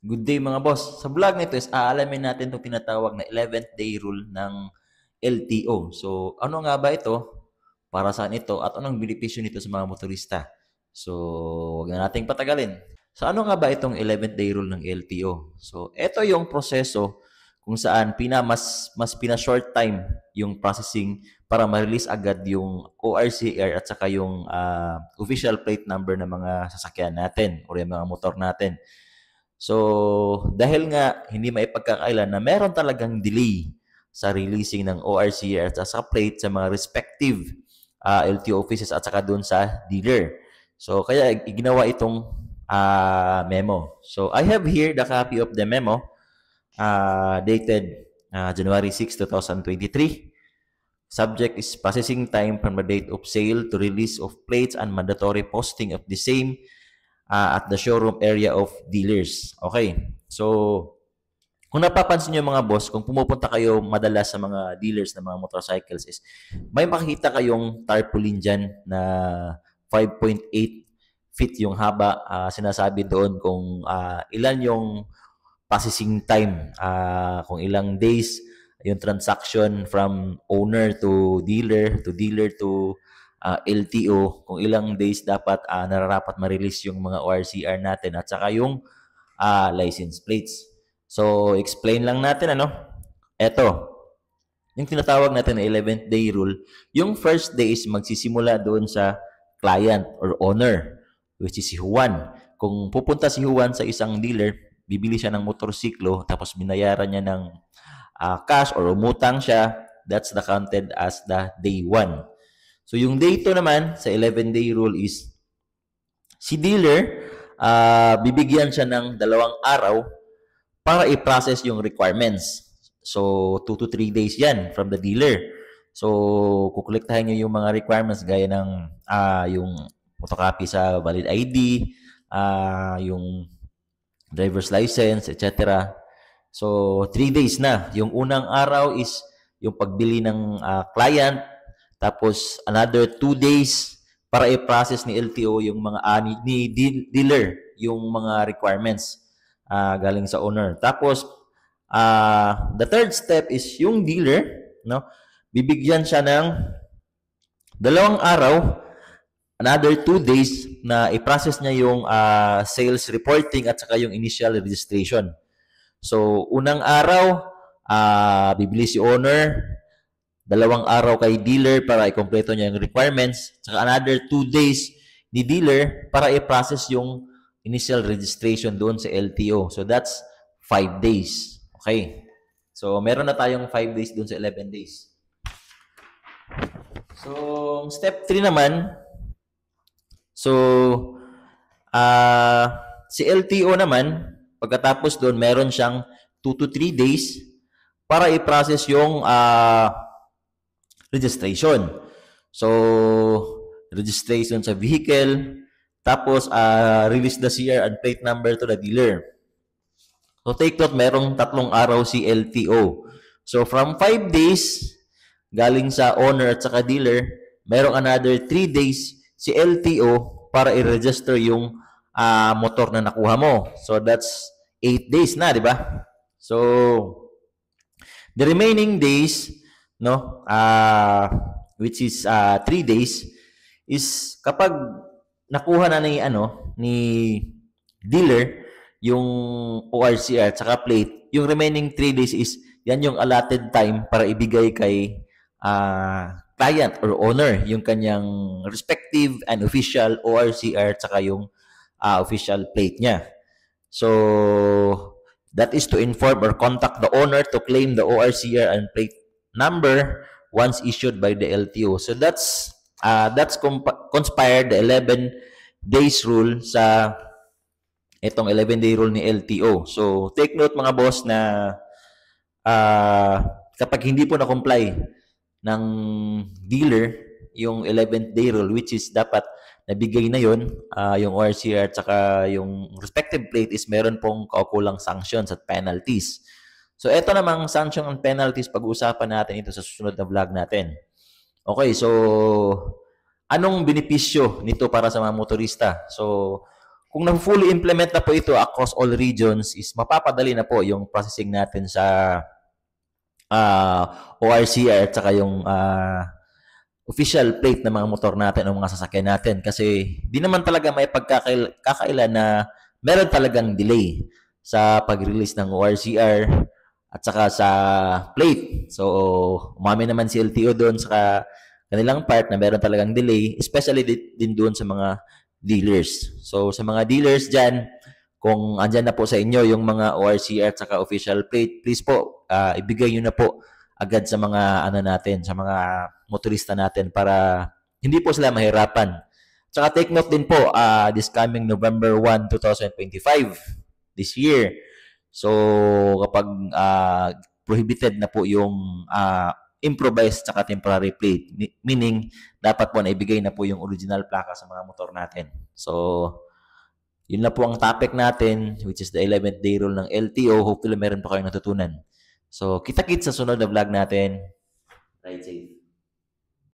Good day mga boss. Sa vlog nito is aalamin natin itong tinatawag na 11th day rule ng LTO. So, ano nga ba ito? Para saan ito? At anong benepisyo nito sa mga motorista? So, wag na nating patagalin. So, ano nga ba itong 11th day rule ng LTO? So, ito yung proseso kung saan mas pina-short time yung processing para ma-release agad yung ORCR at saka yung official plate number ng mga sasakyan natin o yung mga motor natin. So, dahil nga hindi maipagkakailan na meron talagang delay sa releasing ng ORCR at sa plate sa mga respective LTO offices at saka doon sa dealer. So, kaya ginawa itong memo. So, I have here the copy of the memo dated January 6, 2023. Subject is processing time from the date of sale to release of plates and mandatory posting of the same at the showroom area of dealers. Okay. So, kung napapansin nyo mga boss, kung pumupunta kayo madalas sa mga dealers ng mga motorcycles is may makikita kayong tarpaulin dyan na 5.8 feet yung haba. Sinasabi doon kung ilan yung processing time, kung ilang days yung transaction from owner to dealer to LTO, kung ilang days dapat nararapat ma-release yung mga ORCR natin at saka yung license plates. So, explain lang natin Eto, yung tinatawag natin na 11th day rule, yung first day is magsisimula doon sa client or owner, which is si Juan. Kung pupunta si Juan sa isang dealer, bibili siya ng motorsiklo, tapos binayaran niya ng cash or umutang siya, that's the counted as the day 1. So, yung day 2 naman, sa 11-day rule is, si dealer, bibigyan siya ng 2 araw para i-process yung requirements. So, 2 to 3 days yan from the dealer. So, kukolektahin nyo yung mga requirements gaya ng yung photocopy sa valid ID, yung driver's license, etc. So, 3 days na. Yung unang araw is yung pagbili ng client, tapos another 2 days para i-process ni LTO yung mga ni dealer yung mga requirements galing sa owner. Tapos the third step is yung dealer, bibigyan siya ng 2 araw, another 2 days na i-process niya yung sales reporting at saka yung initial registration. So, unang araw, bibili si owner, 2 araw kay dealer para i-kompleto niya yung requirements, saka another 2 days ni dealer para i-process yung initial registration doon sa LTO. So, that's 5 days. Okay. So, meron na tayong 5 days doon sa 11 days. So, step 3 naman, so, si LTO naman, pagkatapos doon, meron siyang 2 to 3 days para i-process yung registration. So, registration sa vehicle, tapos release the CR and plate number to the dealer. So, take note, merong 3 araw si LTO. So, from 5 days, galing sa owner at saka dealer, merong another 3 days si LTO para i-register yung motor na nakuha mo. So, that's 8 days na, di ba? So, the remaining days, which is 3 days, is kapag nakuha na ni dealer yung ORCR at saka plate, yung remaining 3 days is yan yung allotted time para ibigay kay client or owner yung kanyang respective and official ORCR at saka yung official plate niya. So, that is to inform or contact the owner to claim the ORCR and plate number once issued by the LTO. So, that's conspired the 11 days rule sa itong 11-day rule ni LTO. So, take note mga boss na kapag hindi po na-comply ng dealer yung 11th day rule, which is dapat nabigay na yun, yung ORCR at saka yung respective plate is meron pong kaukulang sanctions at penalties. So, ito namang sanction and penalties, pag-uusapan natin ito sa susunod na vlog natin. Okay, so, anong benepisyo nito para sa mga motorista? So, kung na-fully implement na po ito across all regions, is mapapadali na po yung processing natin sa ORCR at saka yung official plate ng mga motor natin o mga sasakyan natin. Kasi di naman talaga may pagkakaila na meron talagang delay sa pag-release ng ORCR at saka sa plate. So, umami naman si LTO doon sa kanilang part na meron talagang delay, especially din doon sa mga dealers. So, sa mga dealers dyan, kung andyan na po sa inyo yung mga ORCR at saka official plate, please po, ibigay nyo na po agad sa mga natin, sa mga motorista natin para hindi po sila mahirapan. Tsaka take note din po, this coming November 1, 2025, this year. So, kapag prohibited na po yung improvised tsaka temporary plate, meaning dapat po na ibigay na po yung original plaka sa mga motor natin. So, yun na po ang topic natin, which is the 11th day rule ng LTO. Hopefully, meron pa kayong natutunan. So, kita-kits sa sunod na vlog natin. Ride safe.